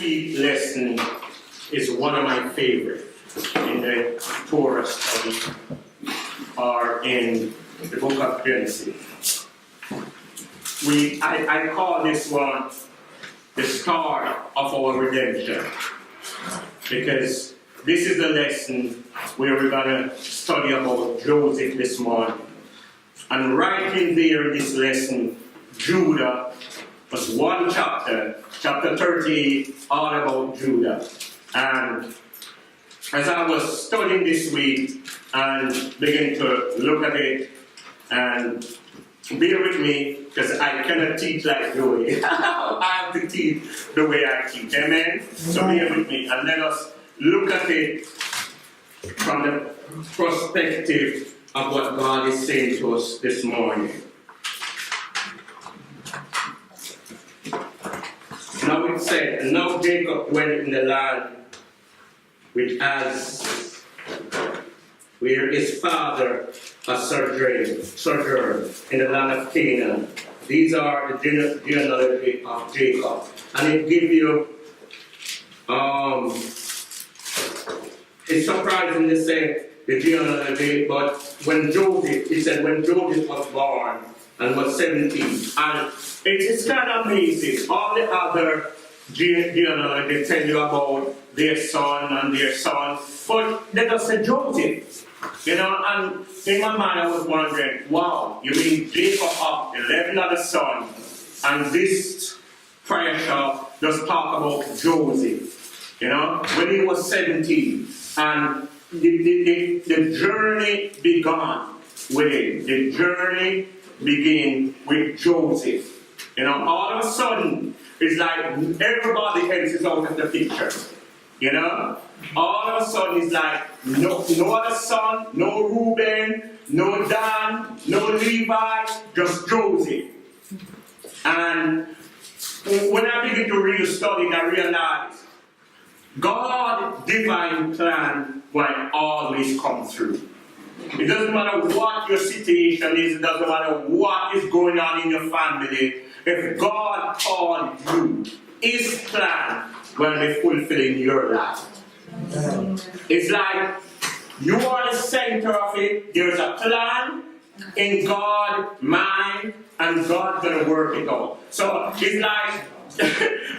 feet lesson is one of my favorite in the Torah study or in the book of Genesis. I call this one the start of our redemption, because this is the lesson where we're going to study about Joseph this morning. And right in there in this lesson, Judah was one chapter 38, all about Judah. And as I was studying this week and beginning to look at it, and bear with me, because I cannot teach like Joey. I have to teach the way I teach. Amen? So bear with me, and let us look at it from the perspective of what God is saying to us this morning. Now it said, now Jacob went in the land where his father has sojourned in the land of Canaan. These are the genealogy of Jacob. And it gives you, it's surprising to say the genealogy, but when Joseph was born and was 17, and it's kind of amazing. All the other genealogy tell you about their son and their son, but they just say Joseph. You know, and in my mind I was wondering, wow, you mean Jacob have 11 other sons, and this prayer shop does talk about Joseph, you know, when he was 17, and the journey began with him. The journey began with Joseph. You know, all of a sudden, it's like everybody else is out of the picture. You know? All of a sudden, it's like no other son, no Reuben, no Dan, no Levi, just Joseph. And when I begin to really study, I realize God's divine plan will always come through. It doesn't matter what your situation is, it doesn't matter what is going on in your family. If God called you, His plan will be fulfilled in your life. It's like you are the center of it. There's a plan in God's mind, and God's going to work it out. So it's like,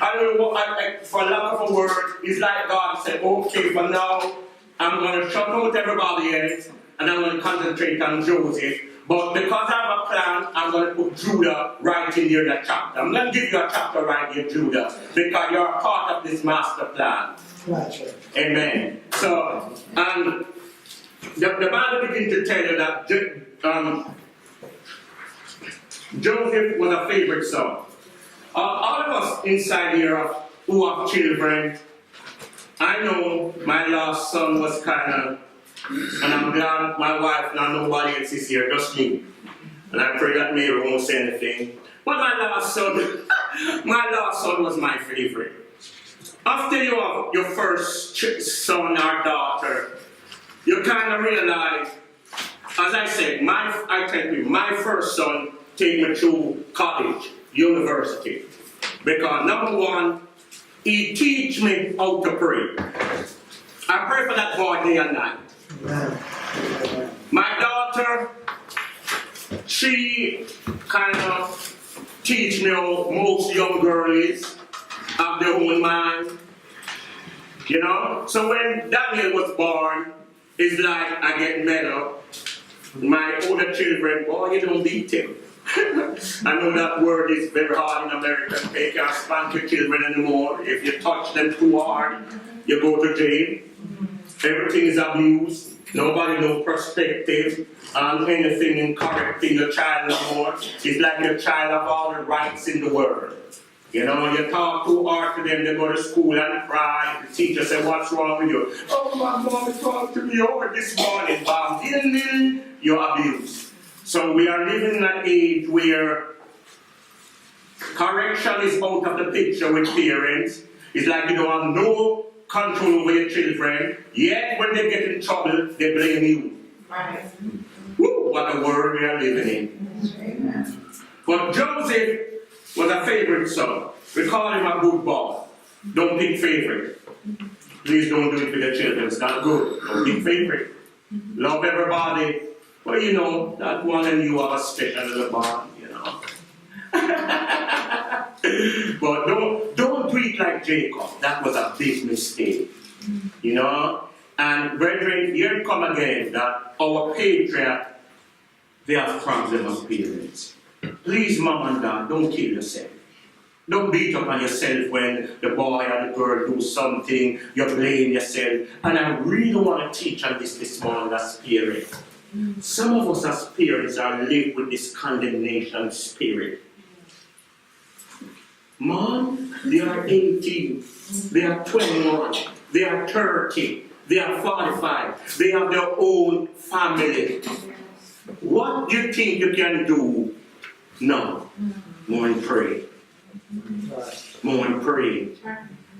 I don't know, for lack of a word, it's like God said, okay, for now, I'm going to shut out everybody else, and I'm going to concentrate on Joseph. But because I have a plan, I'm going to put Judah right in here in the chapter. I'm going to give you a chapter right here, Judah, because you're a part of this master plan. Gotcha. Amen. So, and the Bible begins to tell you that Joseph was a favorite son. All of us inside here who have children, I know my last son was kind of, and I'm glad my wife and nobody else is here, just me. And I pray that Mary won't say anything. But my last son was my favorite. After you have your first son or daughter, you kind of realize, as I said, my first son take me through college, university. Because number one, he teach me how to pray. I pray for that boy day and night. My daughter, she kind of teach me how most young girls have their own mind. You know? So when Daniel was born, it's like I get mad up. My older children, boy, you don't beat him. I know that word is very hard in America. They can't spank your children anymore. If you touch them too hard, you go to jail. Everything is abused. Nobody knows perspective on anything in correcting your child no more. It's like your child have all the rights in the world. You know, you talk too hard to them, they go to school and cry. The teacher said, what's wrong with you? Oh, my mom talked to me over this morning, Bob. You're abused. So we are living in an age where correction is out of the picture with parents. It's like you don't have no control over your children, yet when they get in trouble, they blame you. Right. Woo, what a world we are living in. Amen. But Joseph was a favorite son. We call him a good boy. Don't pick favorite. Please don't do it with your children. It's not good. Don't pick favorite. Love everybody. Well, you know, that one and you have a special little bond, you know. But don't do it like Jacob. That was a big mistake. You know? And brethren, here come again that our patriarch, they have problems of parents. Please, mom and dad, don't kill yourself. Don't beat up on yourself when the boy or the girl do something, you blame yourself. And I really want to teach on this morning as parents. Some of us as parents are living with this condemnation spirit. Mom, they are 18, they are 21, they are 30, they are 45, they have their own family. What do you think you can do? No. More and pray. More and pray.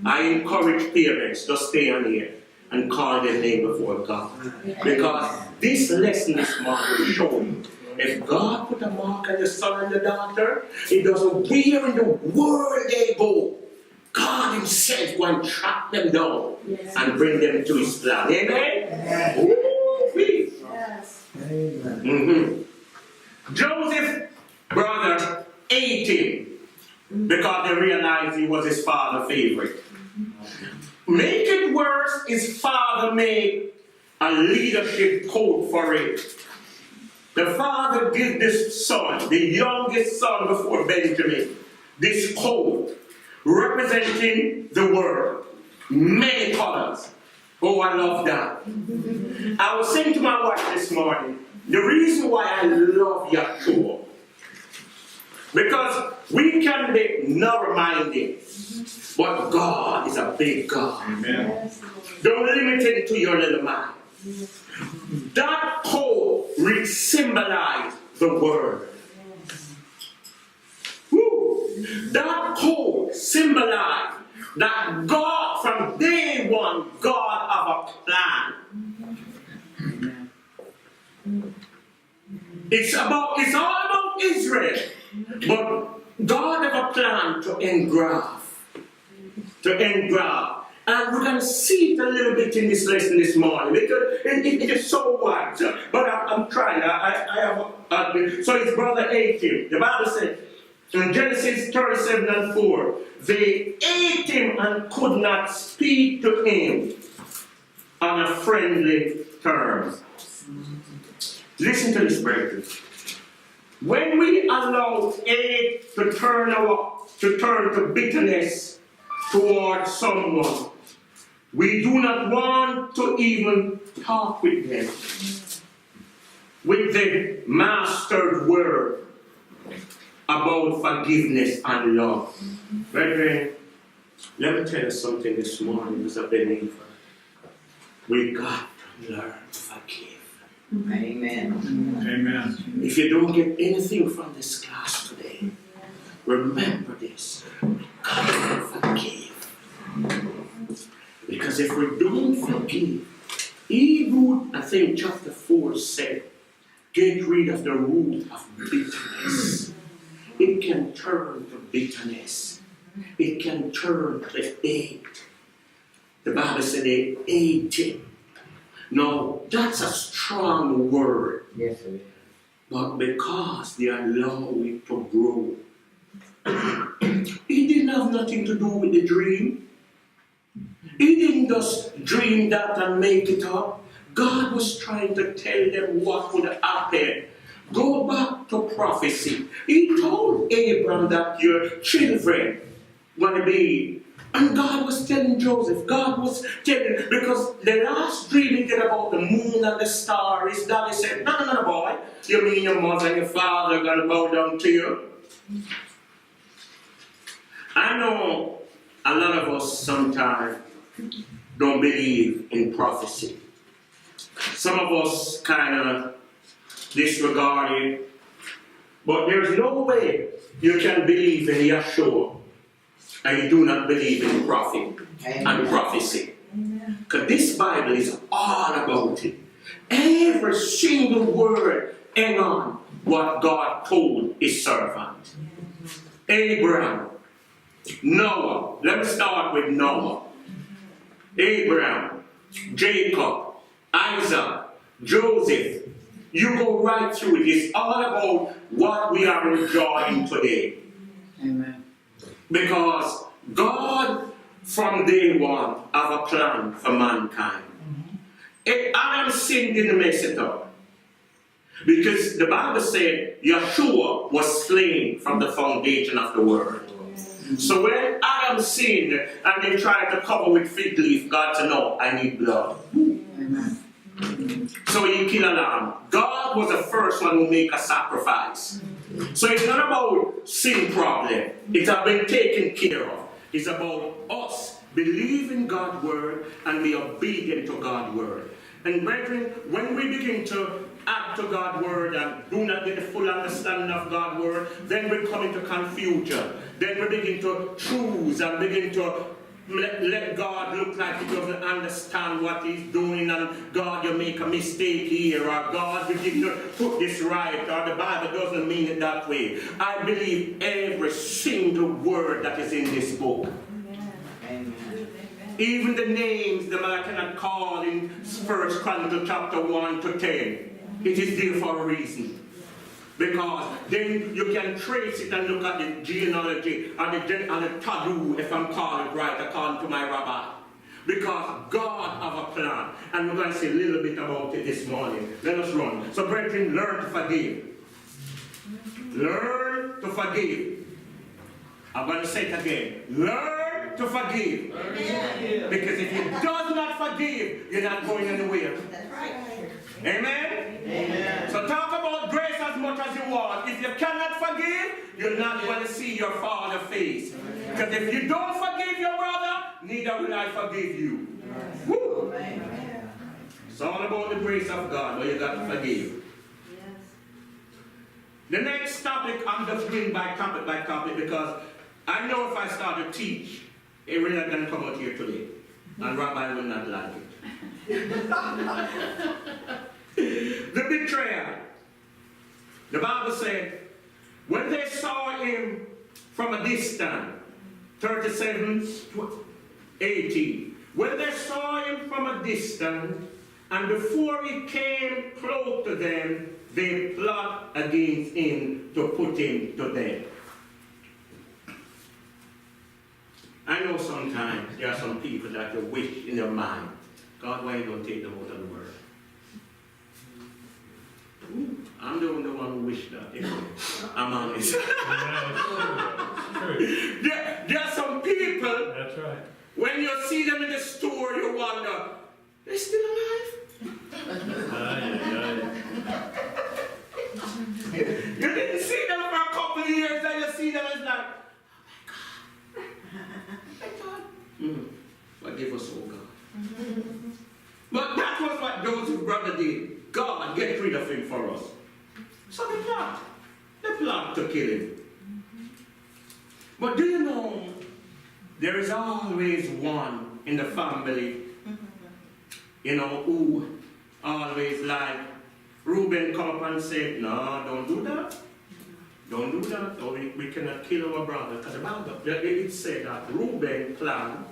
I encourage parents to stay on here and call their name before God. Because this lesson this morning will show you, if God put a mark on your son and your daughter, it doesn't where in the world they go. God himself will track them down and bring them to his plan. Amen? Yes. Ooh, please. Yes. Amen. Joseph, brother, ate him because they realized he was his father's favorite. Make it worse, his father made a leadership code for him. The father gave this son, the youngest son before Benjamin, this code representing the word. Many colors. Oh, I love that. I was saying to my wife this morning, the reason why I love Yahshua, because we can be narrow-minded, but God is a big God. Amen. Don't limit it to your little mind. That code symbolizes the word. Woo. That code symbolizes that God, from day one, God have a plan. It's all about Israel, but God have a plan to engraft. And we're going to see it a little bit in this lesson this morning because it is so wide. But I'm trying. So it's brother 18. The Bible says in Genesis 37:4, they ate him and could not speak to him on a friendly terms. Listen to this, brethren. When we allow hate to turn to bitterness towards someone, we do not want to even talk with them with the mastered word about forgiveness and love. Brethren, let me tell you something this morning as a believer. We got to learn to forgive. Amen. Amen. If you don't get anything from this class today, remember this. God will forgive. Because if we don't forgive, Hebrews, I think chapter 4 said, get rid of the root of bitterness. It can turn to bitterness. It can turn to hate. The Bible said they ate him. Now, that's a strong word. Yes, sir. But because they allow it to grow, it didn't have nothing to do with the dream. He didn't just dream that and make it up. God was trying to tell them what would happen. Go back to prophecy. He told Abraham that your children going to be. And God was telling Joseph, God was telling, because the last dream he did about the moon and the stars, his daddy said, no, boy. You mean your mother and your father are going to bow down to you? I know a lot of us sometimes don't believe in prophecy. Some of us kind of disregard it. But there's no way you can believe in Yahshua and you do not believe in prophet and prophecy. Because this Bible is all about it. Every single word hang on what God told his servant. Abraham, Noah. Let me start with Noah. Abraham, Jacob, Isaac, Joseph. You go right through it. It's all about what we are enjoying today. Amen. Because God, from day one, have a plan for mankind. Adam sinned in the mess it up. Because the Bible said Yeshua was slain from the foundation of the world. So when Adam sinned and they tried to cover with fig leaf, God said, no, I need blood. Amen. So he killed a lamb. God was the first one who make a sacrifice. So it's not about sin problem. It has been taken care of. It's about us believing God's word and be obedient to God's word. And brethren, when we begin to add to God's word and do not get the full understanding of God's word, then we come into confusion. Then we begin to choose and begin to let God look like he doesn't understand what he's doing, and God, you make a mistake here, or God, you didn't put this right, or the Bible doesn't mean it that way. I believe every single word that is in this book. Amen. Even the names the man cannot call in 1 Chronicles chapter 1 to 10. It is there for a reason. Because then you can trace it and look at the genealogy and the tattoo, if I'm calling it right, according to my rabbi. Because God have a plan. And we're going to say a little bit about it this morning. Let us run. So brethren, learn to forgive. Learn to forgive. I'm going to say it again. Learn to forgive. Amen. Because if you do not forgive, you're not going anywhere. That's right. Amen? Amen. So talk about grace as much as you want. If you cannot forgive, you're not going to see your Father's face. Because if you don't forgive your brother, neither will I forgive you. Yes. Woo. Amen. It's all about the grace of God, but you got to forgive. Yes. The next topic, I'm just going by topic because I know if I start to teach, it will not going to come out here today. And Rabbi will not like it. The betrayer. The Bible said, when they saw him from a distance, 37:18. When they saw him from a distance, and before he came close to them, they plot against him to put him to death. I know sometimes there are some people that you wish in their mind, God, why you don't take them out of the world? I'm the only one who wish that. I'm honest. There are some people, That's right. when you see them in the store, you wonder, they're still alive? You didn't see them for a couple of years, and you see them, it's like, oh my God. Forgive us, oh God. But that was what Joseph's brother did. God, get rid of him for us. So they plot to kill him. But do you know, there is always one in the family, who always like, Reuben come up and say, no, don't do that. Don't do that, or we cannot kill our brother. Because the Bible, it said that Reuben's plan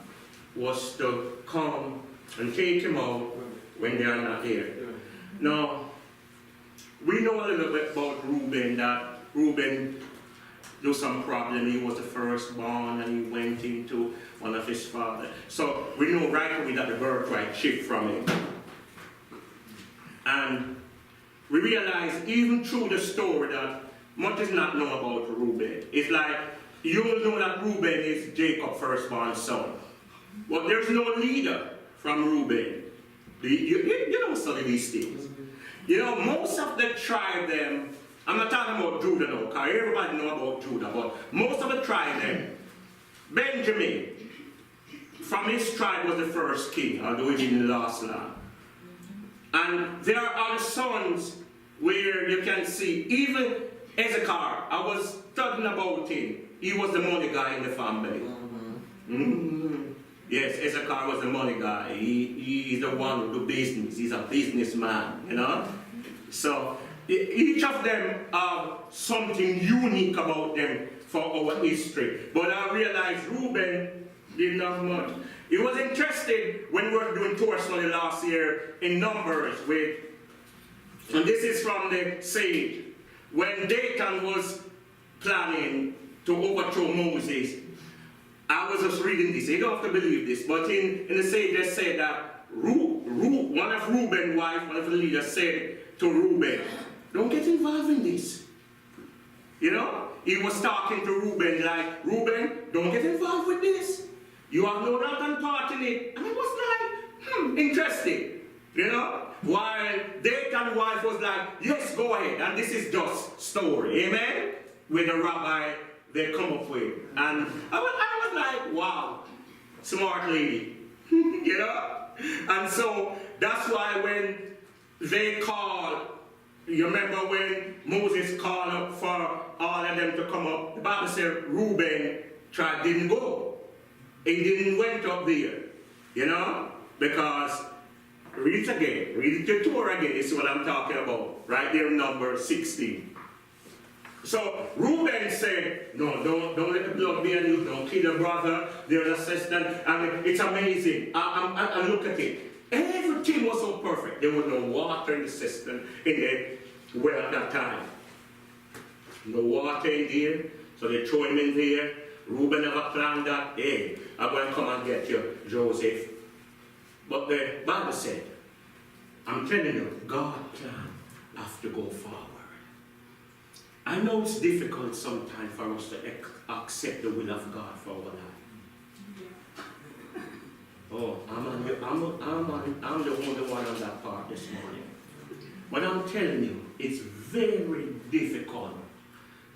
was to come and take him out when they are not here. Now, we know a little bit about Reuben, that Reuben do some problem. He was the firstborn and he went into one of his father. So we know right away that the birthright shift from him. And we realize even through the story that much is not known about Reuben. It's like you will know that Reuben is Jacob's firstborn son. But there's no leader from Reuben. You don't study these things. Most of the tribe, I'm not talking about Judah now, because everybody know about Judah, but most of the tribe, Benjamin, from his tribe was the first king, although he didn't last long. And there are sons where you can see, even Ezekiel, I was talking about him, he was the money guy in the family. Yes, Ezekiel was the money guy. He is the one who do business. He's a businessman, So each of them have something unique about them for our history. But I realized Reuben didn't have much. He was interested when we were doing tour study last year in Numbers with, and this is from the Sage, when Dathan was planning to overthrow Moses. I was just reading this. You don't have to believe this, but in the Sage they said that one of Reuben's wife, one of the leaders said to Reuben, don't get involved in this. You know, he was talking to Reuben like, Reuben, don't get involved with this. You have no right and part in it. And it was like, interesting. You know, while Dathan's wife was like, yes, go ahead. And this is just story. Amen? With the rabbi they come up with. And I was like, wow, smart lady. You know? And so that's why when they called, you remember when Moses called up for all of them to come up, the Bible said Reuben didn't go. He didn't went up there. You know? Because, read it again. Read the Torah again. This is what I'm talking about. Right there in number 16. So Reuben said, no, don't let the blood be on you. Don't kill your brother. There's a sister. And it's amazing. I look at it. Everything was so perfect. There was no water in the cistern in the well at that time. No water in there. So they throw him in there. Reuben never planned that. Hey, I'm going to come and get you, Joseph. But the Bible said, I'm telling you, God can have to go forward. I know it's difficult sometimes for us to accept the will of God for our life. Oh, I'm the only one on that part this morning. But I'm telling you, it's very difficult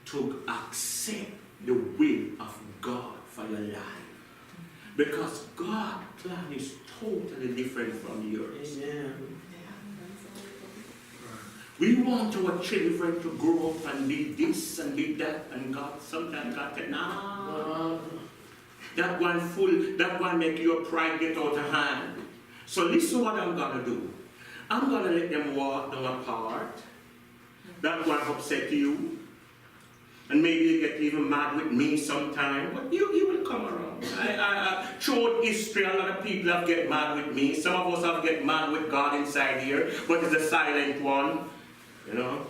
to accept the will of God for your life. Because God's plan is totally different from yours. Amen. We want our children to grow up and be this and be that, and God sometimes God said, no. That one make your pride get out of hand. So listen what I'm gonna do. I'm gonna let them walk down a path. That one upset you. And maybe you get even mad with me sometime, but you will come around. Throughout history, a lot of people have get mad with me. Some of us have get mad with God inside here, but it's a silent one. You know,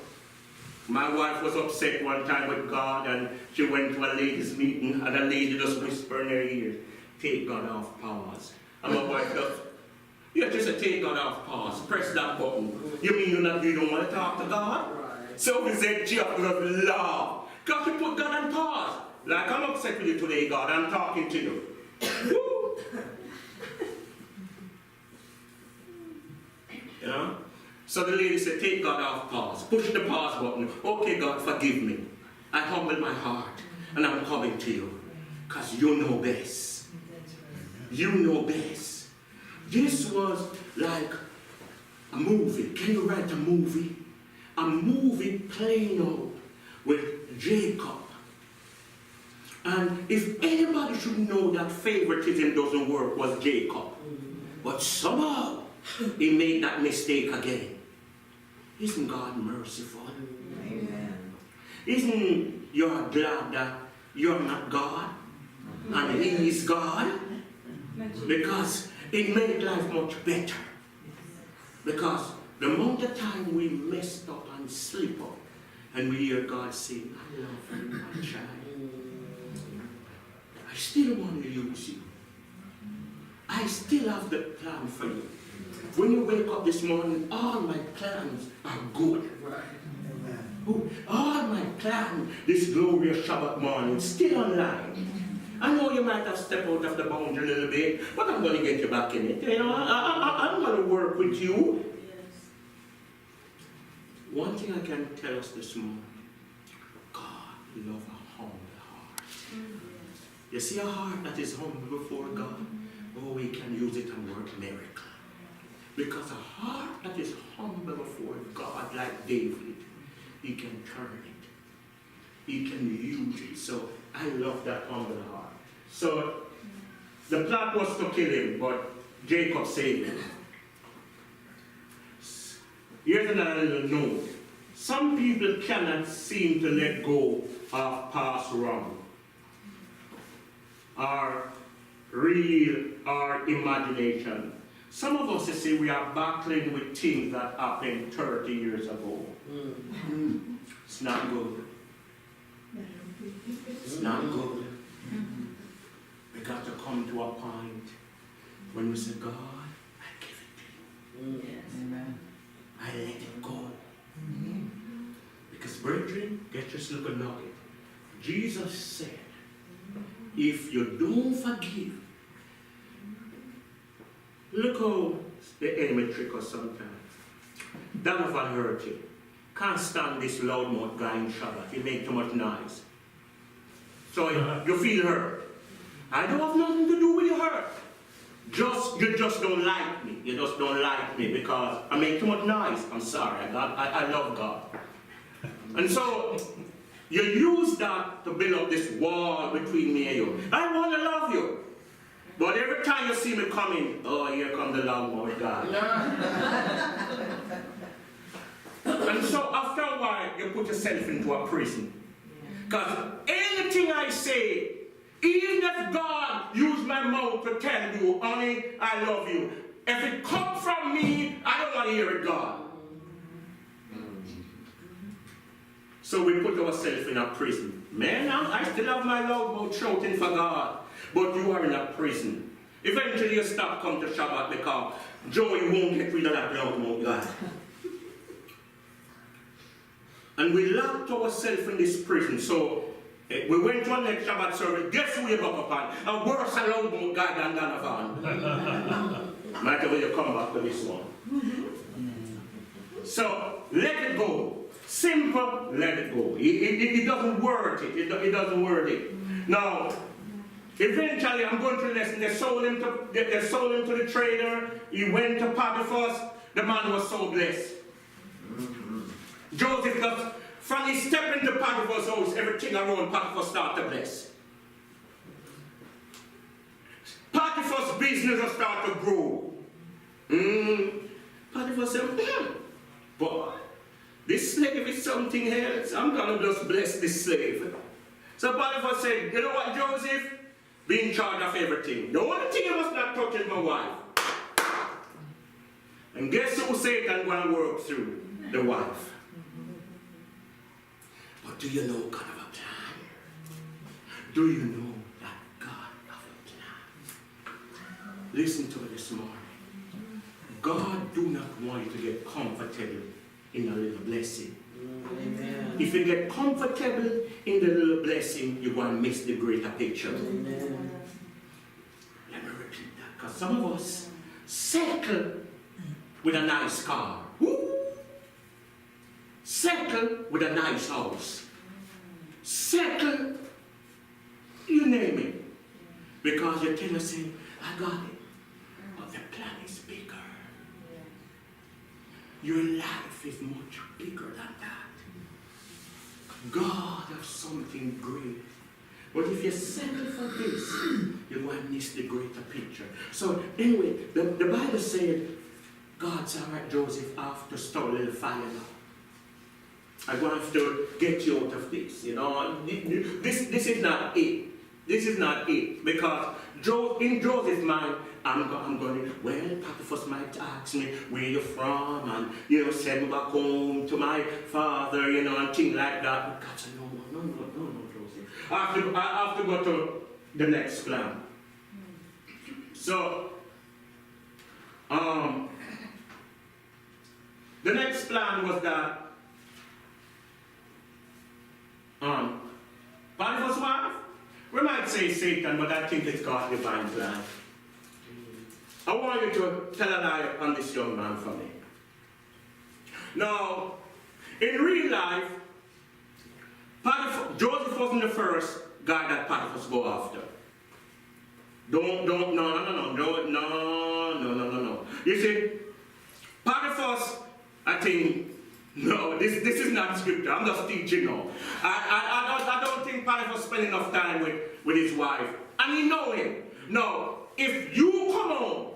my wife was upset one time with God, and she went to a ladies' meeting, and a lady just whispered in her ear, take God off pause. And my wife goes, yeah, just a take God off pause, press that button. You mean you don't want to talk to God? Right. So we said, she have to laugh. Got to put God on pause. Like, I'm upset with you today, God, I'm talking to you. Woo! You know? So the lady said, take God off pause. Push the pause button. Okay, God, forgive me. I humble my heart, and I'm coming to you. Because you know best. You know best. This was like a movie. Can you write a movie? A movie playing out with Jacob. And if anybody should know that favoritism doesn't work, was Jacob. But somehow, he made that mistake again. Isn't God merciful? Amen. Isn't you glad that you're not God and He is God? Because it made life much better. Because the amount of time we messed up and slip up, and we hear God saying, I love you, my child. I still want to use you. I still have the plan for you. When you wake up this morning, all my plans are good. Amen. All my plans this glorious Shabbat morning still online. I know you might have stepped out of the boundary a little bit, but I'm going to get you back in it. You know, I'm going to work with you. One thing I can tell us this morning, God loves a humble heart. You see a heart that is humble before God, oh, we can use it and work miracle. Because a heart that is humble before God, like David, he can turn it. He can use it. So I love that humble heart. So the plot was to kill him, but Jacob saved him. Here's another little note. Some people cannot seem to let go of past wrong. or real or imagination. Some of us, you see, we are battling with things that happened 30 years ago. It's not good. It's not good. We got to come to a point when we say, God, I give it to you. Amen. I let it go. Because, brethren, get this little nugget. Jesus said, if you don't forgive, look how the enemy trick us sometimes. Donovan hurt you. Can't stand this loudmouth guy in Shabbat. He makes too much noise. So you feel hurt. I don't have nothing to do with your hurt. You just don't like me. You just don't like me because I make too much noise. I'm sorry. I love God. And so you use that to build up this wall between me and you. I want to love you. But every time you see me coming, oh, here comes the loudmouth guy. And so after a while, you put yourself into a prison. Because anything I say, even if God used my mouth to tell you, honey, I love you, if it comes from me, I don't want to hear it, God. So we put ourselves in a prison. Man, I still have my loud mouth shouting for God, but you are in a prison. Eventually you stop coming to Shabbat because Joey won't get rid of that loud mouth God. And we locked ourselves in this prison. So we went to our next Shabbat service. Guess who you got upon? A worse loud mouth guy than Donovan. Might as well you come back to this one. So let it go. Simple, let it go. It doesn't worth it. It doesn't worth it. Now, eventually, I'm going to the lesson. They sold him to the trader. He went to Potiphar's. The man was so blessed. Joseph, from his step into Potiphar's house, everything around Potiphar started to bless. Potiphar's business will start to grow. Potiphar said, boy, this slave is something else. I'm going to just bless this slave. So Potiphar said, you know what, Joseph? Be in charge of everything. The only thing you must not touch is my wife. And guess who Satan going to work through? The wife. But do you know God have a plan? Do you know that God have a plan? Listen to it this morning. God do not want you to get comfortable in a little blessing. Amen. If you get comfortable in the little blessing, you're going to miss the greater picture. Amen. Let me repeat that, because some of us settle with a nice car. Woo! Settle with a nice house. Settle, you name it. Because you tell us, I got it. But the plan is bigger. Your life is much bigger than that. God has something great. But if you settle for this, you're going to miss the greater picture. So anyway, the Bible said, God said, all right, Joseph, I have to start a little fire now. I'm going to have to get you out of this. You know, this is not it. This is not it. Because in Joseph's mind, I'm going to, well, Potiphar might ask me, where you from? And, you know, send me back home to my father, you know, and things like that. But God said, no, Joseph. I have to go to the next plan. So, the next plan was that Potiphar's wife, we might say Satan, but I think it's God's divine plan. I want you to tell a lie on this young man for me. Now, in real life, Joseph wasn't the first guy that Potiphar's go after. No. You see, Potiphar's, I think, no, this is not scripture. I'm just teaching now. I don't think Potiphar spent enough time with his wife. And he know him. No, if you come home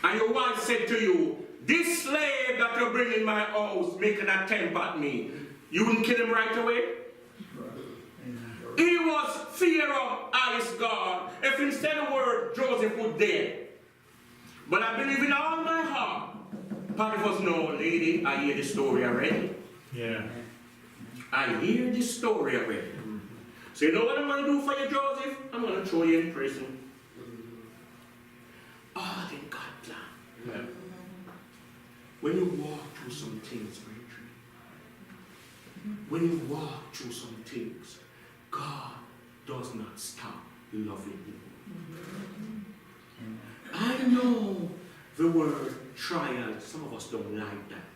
and your wife said to you, this slave that you bring in my house making an attempt at me, you wouldn't kill him right away? He was fear of eyes God. If instead of word, Joseph would dead. But I believe in all my heart. Potiphar's no, lady, I hear the story already. Yeah. I hear this story already. So you know what I'm going to do for you, Joseph? I'm going to throw you in prison. All in God's plan. Yeah. When you walk through some things, brethren, when you walk through some things, God does not stop loving you. I know the word trial, some of us don't like that.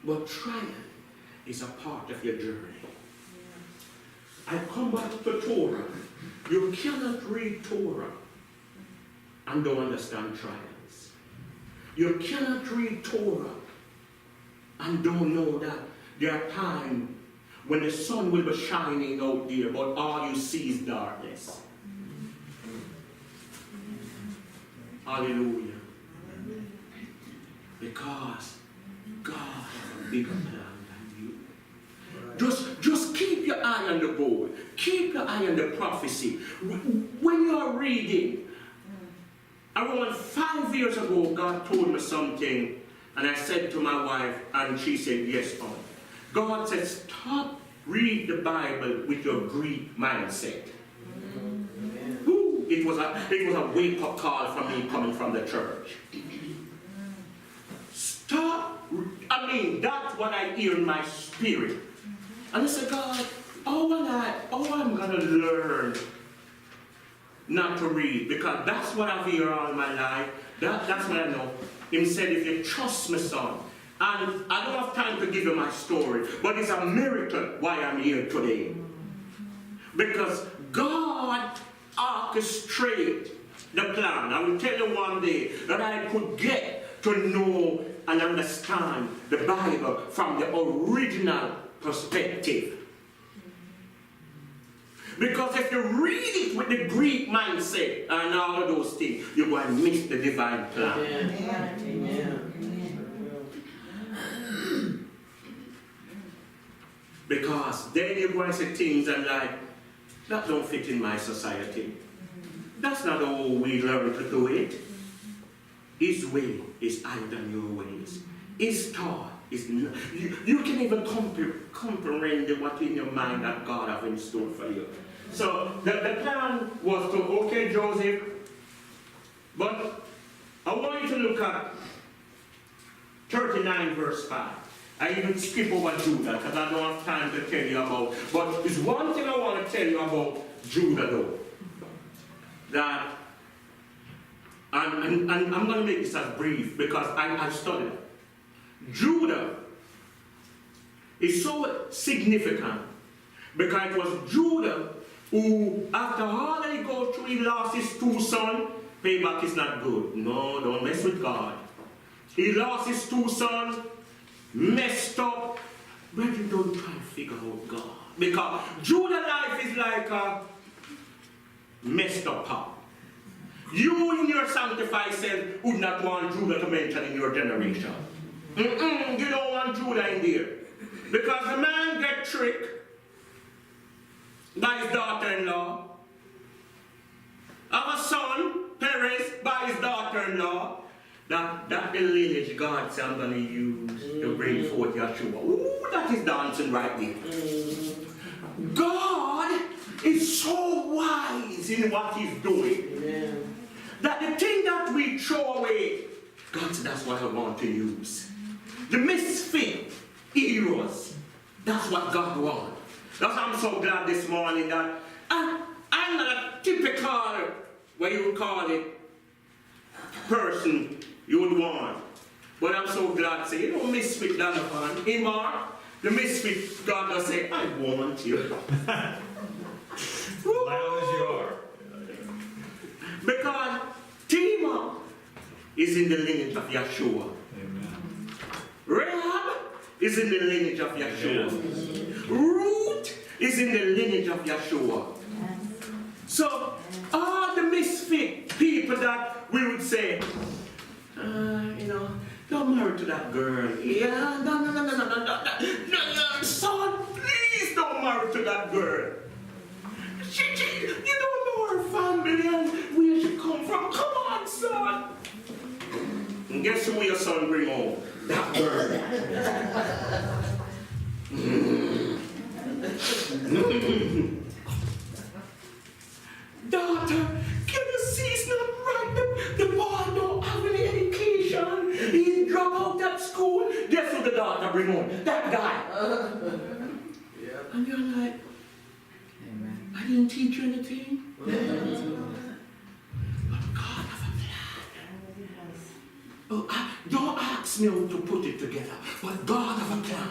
But trial is a part of your journey. I come back to Torah. You cannot read Torah and don't understand trials. You cannot read Torah and don't know that there are times when the sun will be shining out there, but all you see is darkness. Hallelujah. Because God has a bigger plan than you. Just keep your eye on the goal. Keep your eye on the prophecy. When you are reading, around 5 years ago, God told me something, and I said to my wife, and she said, yes, Mom. God said, stop read the Bible with your Greek mindset. Ooh, it was a wake-up call for me coming from the church. Stop. I mean, that's what I hear in my spirit. And I said, God, I'm going to learn not to read, because that's what I've heard all my life. That's what I know. He said, if you trust me, son, and I don't have time to give you my story, but it's a miracle why I'm here today. Because God orchestrated the plan. I will tell you one day that I could get to know and understand the Bible from the original perspective. Because if you read it with the Greek mindset and all of those things, you're going to miss the divine plan. Amen. Amen. Because then you're going to say things and like, that don't fit in my society. That's not how we learn to do it. His way is higher than your ways. His thought is not. You can even comprehend what in your mind that God has in store for you. So the plan was to, okay, Joseph, but I want you to look at 39 verse 5. I even skip over Judah because I don't have time to tell you about. But there's one thing I want to tell you about Judah though. That, and I'm going to make this as brief because I studied it. Judah is so significant because it was Judah who, after all that he go through, he lost his two sons. Payback is not good. No, don't mess with God. He lost his two sons, messed up. Brethren, don't try to figure out God. Because Judah's life is like a messed up pop. You in your sanctified self would not want Judah to mention in your generation. You don't want Judah in there. Because the man get tricked by his daughter-in-law. Have a son, Perez, by his daughter-in-law. That the lineage God said I'm going to use to bring forth Yeshua. Ooh, that is dancing right there. God is so wise in what he's doing. Amen. That the thing that we throw away, God said that's what I want to use. The misfit heroes, that's what God wants. That's why I'm so glad this morning that I'm not a typical, what you would call it, person you would want. But I'm so glad to say, you know, misfit Donovan, Imar, the misfit God will say, I want you. Loud as you are. Because Tima is in the lineage of Yeshua. Amen. Rahab is in the lineage of Yeshua. Ruth is in the lineage of Yeshua. So, all the misfit people that we would say, you know, don't marry to that girl. Yeah, no, son, please don't marry to that girl. You don't know her family and where she come from. Come on, son. And guess who your son bring home? That girl. Daughter, can you see it's not right? The boy don't have any education. He dropped out of school. Guess who the daughter bring home? That guy. And you're like, I didn't teach you anything. But God have a plan. Oh, don't ask me how to put it together, but God have a plan.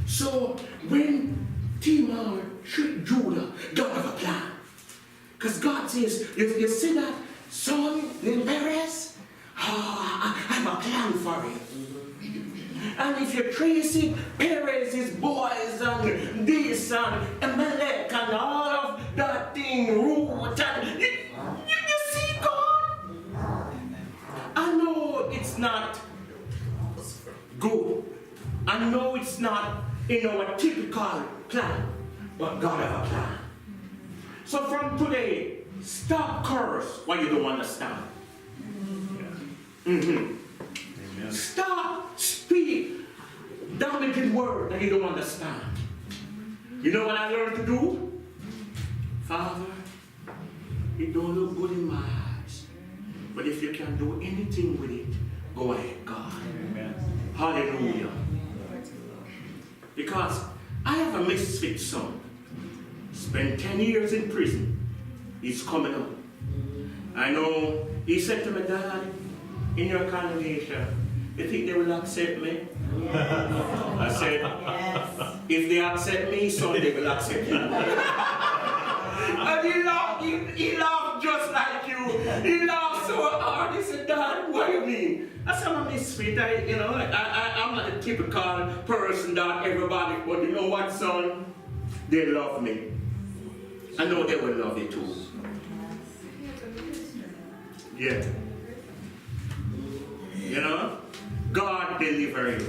So when Tamar tricked Judah, God have a plan. Because God says, you see that son named Perez? I have a plan for it. And if you trace it, Perez, his boys, and this, and Amalek, and all of that thing, root, and you see God? I know it's not good. I know it's not in our typical plan, but God has a plan. So from today, stop curse what you don't understand. Stop speak damaging word that you don't understand. You know what I learned to do? Father, it don't look good in my eyes. But if you can do anything with it, go ahead, God. Amen. Hallelujah. Because I have a misfit son. Spent 10 years in prison. He's coming up. I know he said to me, Dad, in your congregation, you think they will accept me? I said, yes. If they accept me, so they will accept you. And he laughed just like you. He laughed so hard. He said, Dad, what do you mean? I said, I'm a misfit. I'm not a typical person that everybody, but you know what, son? They love me. I know they will love you too. Yeah. You know? God deliver you.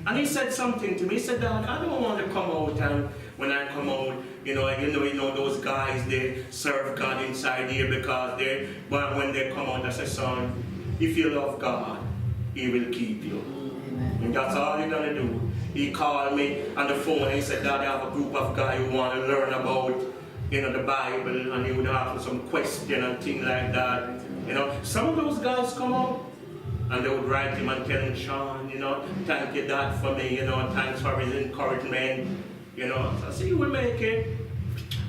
And he said something to me. He said, Dad, I don't want to come out, and when I come out, you know those guys, they serve God inside here because but when they come out, I said, son, if you love God, he will keep you. And that's all you're going to do. He called me on the phone and he said, Dad, I have a group of guys who want to learn about, the Bible, and he would ask some question and things like that. Some of those guys come out and they would write him and tell him, Sean, thank you, Dad, for me, thanks for his encouragement, So I see you will make it.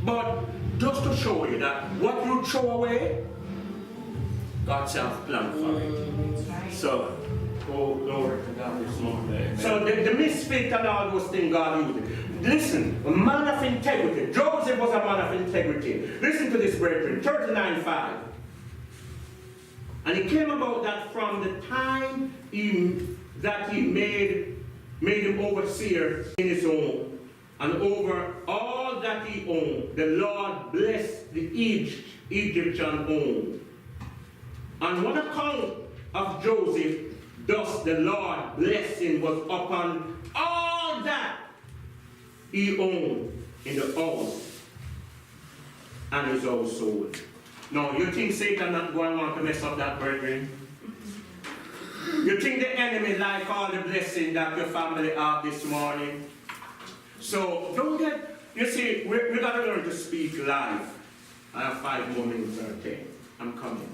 But just to show you that what you throw away, God's self-plan for it. So, oh, glory to God this morning. So the misfit and all those things God used. Listen, a man of integrity. Joseph was a man of integrity. Listen to this, brethren. 39:5. And it came about that from the time that he made him overseer in his own, and over all that he owned, the Lord blessed the Egyptian owned. On one account of Joseph, thus the Lord blessing was upon all that he owned in the house and his household. Now, you think Satan not going to want to mess up that, brethren? You think the enemy like all the blessing that your family have this morning? So, don't get, you see, we got to learn to speak live. I have 5 more minutes, okay? I'm coming.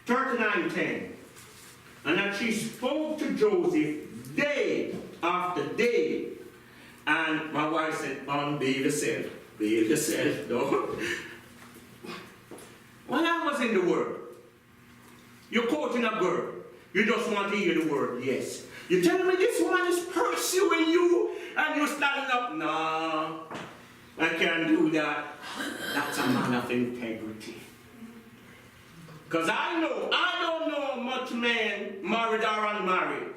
39:10. And that she spoke to Joseph day after day. And my wife said, behave yourself. Behave yourself, no? When I was in the Word, you're quoting a girl. You just want to hear the word, yes. You tell me this one is pursuing you, and you're standing up. No, I can't do that. That's a man of integrity. Because I don't know much men, married or unmarried,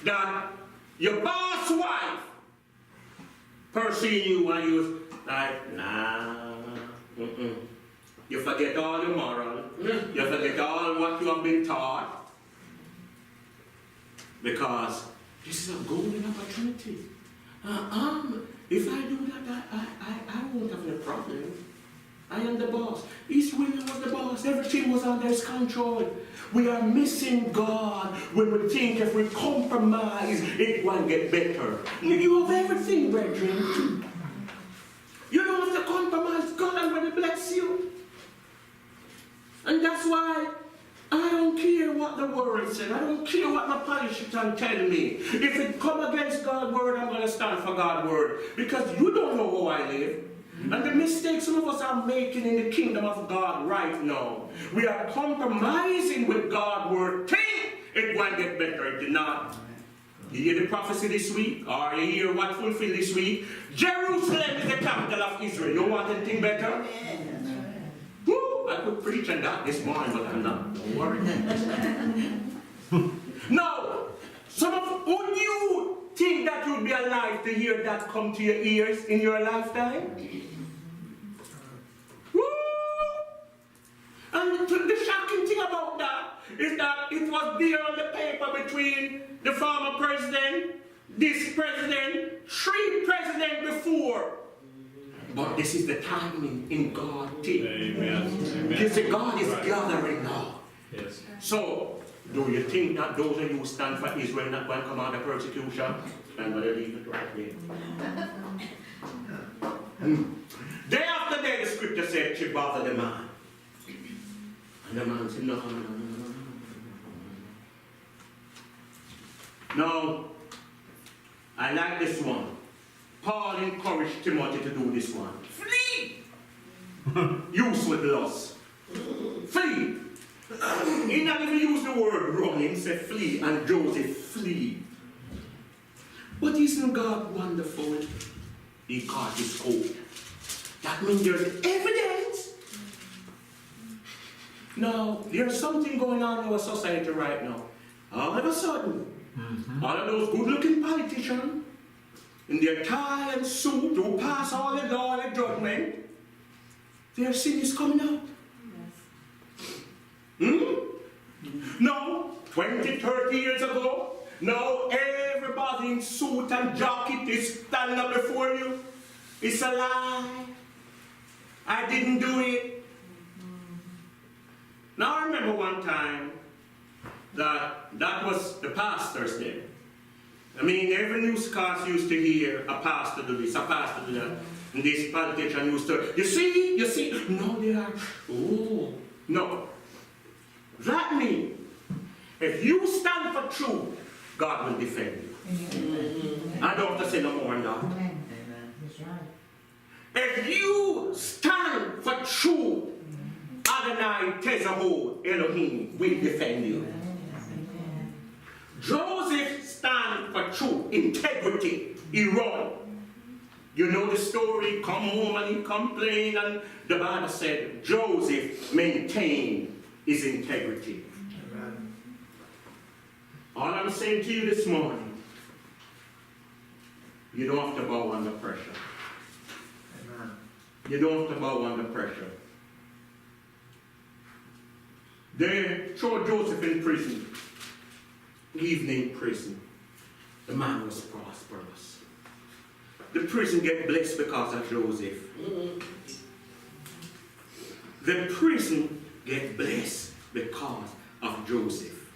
that your boss wife pursuing you and you like, nah, You forget all your moral. You forget all what you have been taught. Because this is a golden opportunity. If I do that, I won't have no problem. I am the boss. East William was the boss. Everything was under his control. We are missing God when we think if we compromise, it won't get better. You have everything, brethren. You don't have to compromise. God, I'm going to bless you. And that's why I don't care what the word says. I don't care what my politician tell me. If it come against God's word, I'm going to stand for God's word. Because you don't know how I live. And the mistakes some of us are making in the kingdom of God right now. We are compromising with God's word. Think it won't get better. It did not. You hear the prophecy this week? Or you hear what fulfilled this week? Jerusalem is the capital of Israel. You want anything better? Woo! I could preach on that this morning, but I'm not. Don't worry. Now, some of who you think that you'd be alive to hear that come to your ears in your lifetime? Woo! And the shocking thing about that is that it was there on the paper between the former president, this president, 3 presidents before. But this is the timing in God's thing. Amen. You see, God is gathering now. Yes. So, do you think that those of you who stand for Israel not going to come out of persecution? I'm going to leave it right there. Day after day, the scripture said, she bothered the man. And the man said, no. Now, I like this one. Paul encouraged Timothy to do this one. Flee! Use with lust. Flee! He not even use the word run. He said flee, and Joseph flee. But isn't God wonderful? He caught his coat. That means there's evidence. Now, there's something going on in our society right now. All of a sudden, all of those good-looking politicians, in their tie and suit, who pass all the law and judgment, their sin is coming out. No, 20, 30 years ago, now everybody in suit and jacket is standing up before you. It's a lie. I didn't do it. Now I remember one time that was the pastor's day. I mean, every newscast used to hear a pastor do this, a pastor do that. And this politician used to, you see, no, they are, oh, no. That means, if you stand for truth, God will defend you. I don't have to say no more than that. If you stand for truth, Adonai Tezahod Elohim will defend you. Joseph stand for truth, integrity. He run. You know the story, come home and he complained, and the Bible said Joseph maintained his integrity. Amen. All I'm saying to you this morning, you don't have to bow under pressure. Amen. You don't have to bow under pressure. They throw Joseph in prison. Evening prison. The man was prosperous. The prison get blessed because of Joseph. The prison get blessed because of Joseph.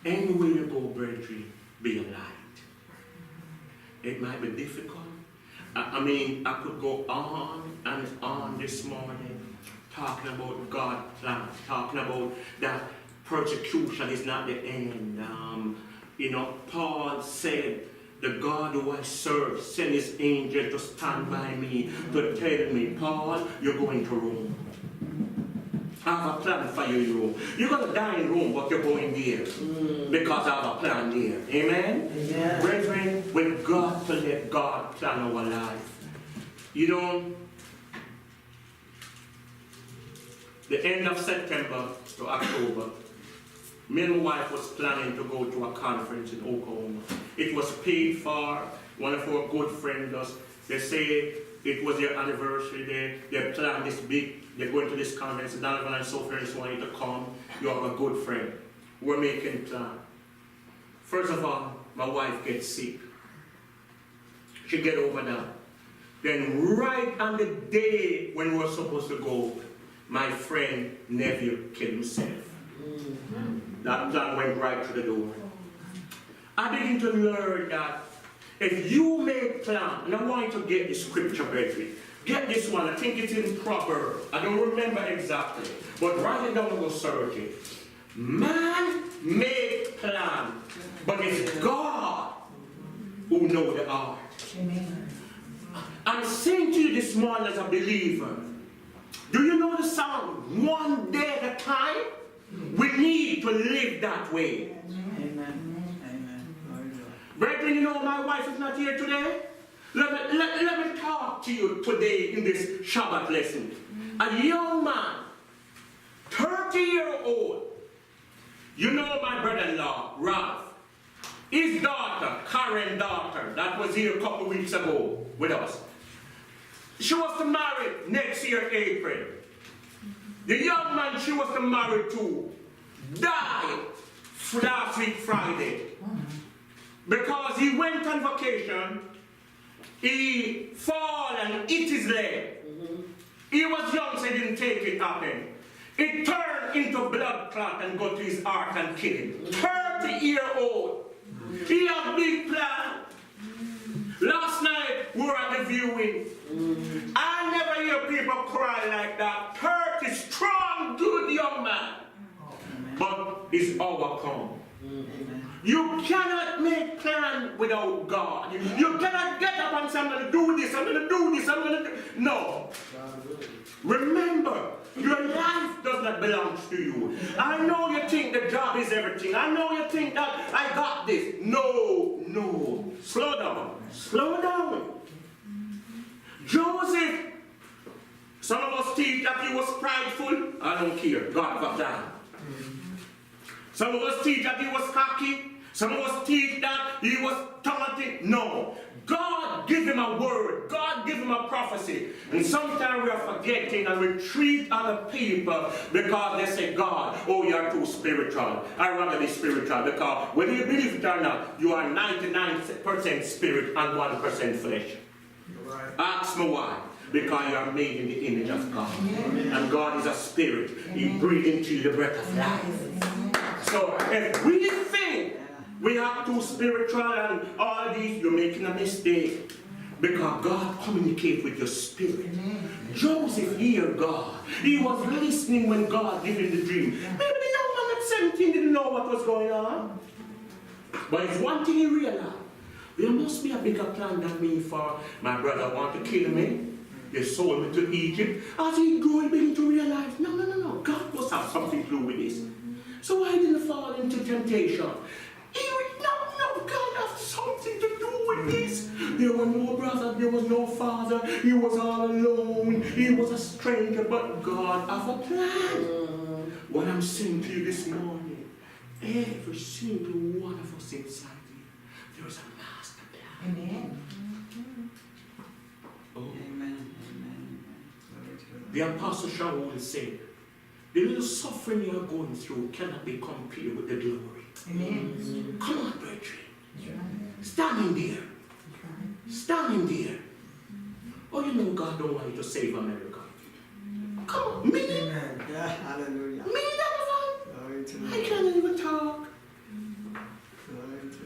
Anywhere you go, brethren, be a light. It might be difficult. I mean, I could go on and on this morning talking about God's plan, talking about that persecution is not the end. You know, Paul said, the God who I serve sent his angel to stand by me to tell me, Paul, you're going to Rome. I have a plan for you in Rome. You're going to die in Rome, but you're going there because I have a plan there. Amen? Amen. Brethren, we've got to let God plan our life. You know, the end of September to October, me and my wife was planning to go to a conference in Oklahoma. It was paid for. One of our good friends, they say it was their anniversary. They planned this big, they're going to this conference. Donovan and Sophie just want you to come. You have a good friend. We're making plans. First of all, my wife gets sick. She get over that. Then right on the day when we were supposed to go, my friend nephew killed himself. That plan went right through the door. I began to learn that if you make plan, and I want you to get the scripture, brethren. Get this one, I think it's in Proverbs. I don't remember exactly, but write it down and go search it. Man make plan, but it's God who knows the heart. Amen. I'm saying to you this morning as a believer, do you know the song, one day at a time? We need to live that way. Amen. Amen. Brethren, you know my wife is not here today. Let me talk to you today in this Shabbat lesson. A young man, 30-year-old, you know my brother-in-law, Ralph, his daughter, Karen's daughter, that was here a couple weeks ago with us. She was to marry next year, April. The young man she was to marry to died last week, Friday. Because he went on vacation, he fall and hit his leg. He was young, so he didn't take it happen. It turned into blood clot and got to his heart and killed him. 30-year-old. He had a big plan. Last night we were at the viewing. I never hear people cry like that. 30, strong, good young man. But it's overcome. You cannot make plan without God. You cannot get up and say, I'm going to do this, I'm going to do this, I'm going to do... No. Remember, your life does not belong to you. I know you think the job is everything. I know you think that I got this. No, no. Slow down. Slow down. Joseph, some of us teach that he was prideful. I don't care. God got that. Some of us teach that he was cocky. Some of us teach that he was talented. No. God give him a word. God give him a prophecy. And sometimes we are forgetting and we treat other people because they say, God, oh, you are too spiritual. I'd rather be spiritual because whether you believe it or not, you are 99% spirit and 1% flesh. Right. Ask me why. Because you are made in the image of God. And God is a spirit. He breathed into you the breath of life. So if we think we are too spiritual and all these, you're making a mistake. Because God communicates with your spirit. Joseph heard God. He was listening when God gave him the dream. Maybe the young man at 17 didn't know what was going on. But it's one thing he realized. There must be a bigger plan than me for my brother want to kill me. They sold me to Egypt. As he grew, he began to realize, no. God must have something to do with this. So why didn't he fall into temptation? No, God has something to do with this. There were no brother, there was no father. He was all alone. He was a stranger, but God has a plan. What I'm saying to you this morning, every single one of us inside here, there is a master plan. Amen. Oh. Amen. The Apostle Shalom said, the little suffering you are going through cannot be compared with the glory. Amen. Come on, brethren. Standing there. Standing there. Oh, you know God don't want you to save America. Come on, me. Amen. Yeah, hallelujah. Me, that Glory to I can't even talk. Glory to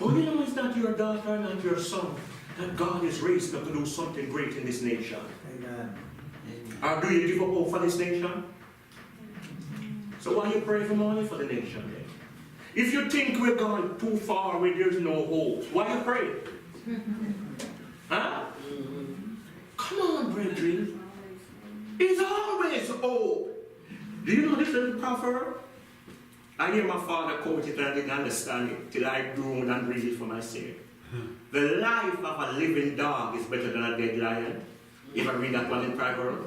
Oh, you know it's not your daughter, not your son, that God is raising up to do something great in this nation. Amen. Or do you give up hope for this nation? So why you pray for money for the nation then? If you think we're going too far where there's no hope, why you pray? Huh? Come on, brethren. There's always hope. Do you know this little proverb? I hear my father quote it and I didn't understand it till I grew and read it for myself. The life of a living dog is better than a dead lion. If I read that one in Proverbs.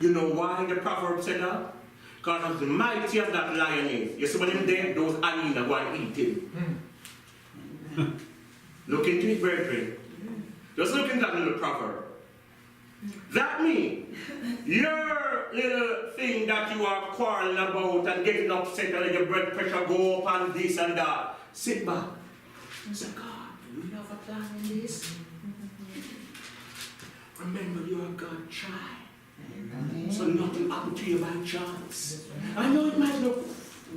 You know why the proverb said that? Because of the mighty of that lion is. You see when him dead, those hyenas go and eat him. Look into it, brethren. Just look into that little proverb. That means your little thing that you are quarreling about and getting upset and let your blood pressure go up and this and that. Sit back. I said, God, do you have a plan in this? Remember, you're a God child. So nothing happened to you by chance. I know it might look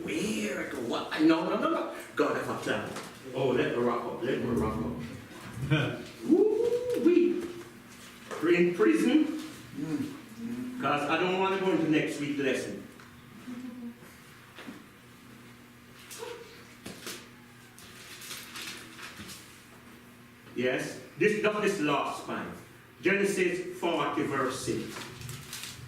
weird or what. No. God have a plan. Oh, let me rock up. Woo-wee. We're in prison. Because I don't want to go into next week's lesson. Yes? This last part. Genesis 40 verse 6.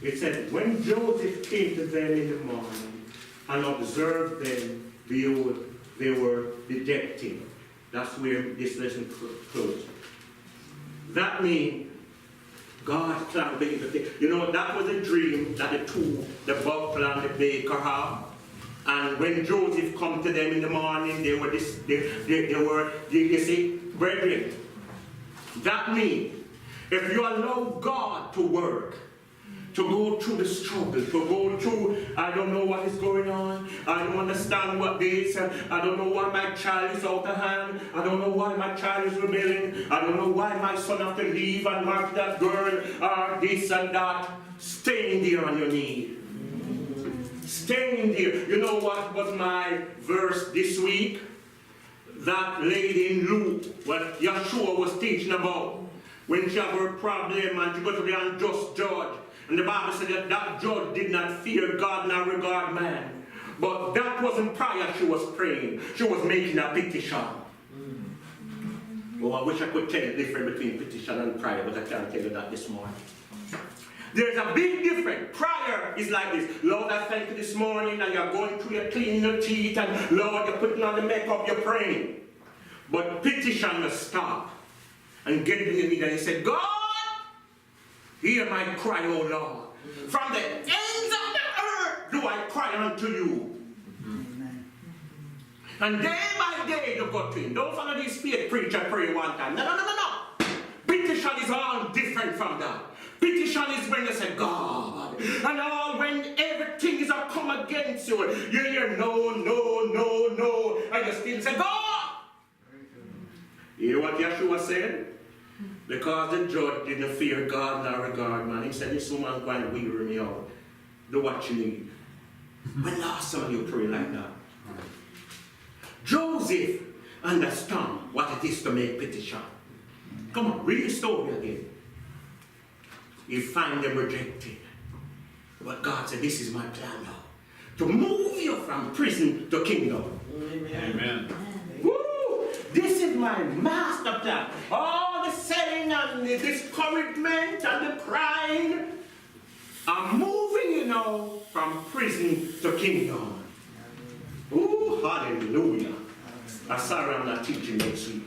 It said, when Joseph came to them in the morning and observed them, behold, they were dejected. That's where this lesson closed. That means God planned the you know, that was a dream that the butler and the baker have. And when Joseph come to them in the morning, they were you see, brethren. That means if you allow God to work, to go through the struggle, to go through, I don't know what is going on, I don't understand what this, I don't know why my child is out of hand, I don't know why my child is rebelling, I don't know why my son has to leave and marry that girl, or this and that. Staying there on your knee. Staying there. You know what was my verse this week? That lady in Luke, what Yeshua was teaching about. When she had her problem and she got to the unjust judge. And the Bible said that that judge did not fear God nor regard man. But that wasn't prayer she was praying. She was making a petition. Oh, I wish I could tell you the difference between petition and prayer, but I can't tell you that this morning. There's a big difference. Prayer is like this. Lord, I thank you this morning, and you're going through, you're cleaning your teeth, and Lord, you're putting on the makeup, you're praying. But petition must stop. And get in the middle and say, God, hear my cry, O Lord. From the ends of the earth do I cry unto you. And day by day you go to him. Don't follow this faith preacher pray one time. No. Petition is all different from that. Petition is when you say, God. And all when everything is come against you. You hear no. And you still say, God. You hear what Yeshua said? Because the judge didn't fear God nor regard man. He said, this woman going to wear me out. Do what you need. When last time you pray like that? Joseph understand what it is to make petition. Come on, read the story again. You find them rejected. But God said, this is my plan now. To move you from prison to kingdom. Amen. Woo! This is my master plan. All the selling and the discouragement and the crying. I'm moving you now from prison to kingdom. Ooh, hallelujah. I'm sorry I'm not teaching next week.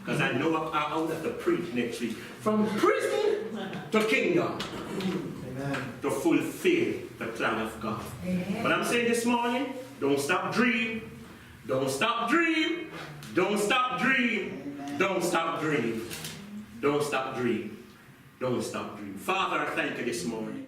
Because I know I'll have to preach next week. From prison to kingdom. Amen. To fulfill the plan of God. Amen. But I'm saying this morning, don't stop dream. Don't stop dream. Don't stop dream. Amen. Don't stop dream. Don't stop dream. Don't stop dream. Father, I thank you this morning.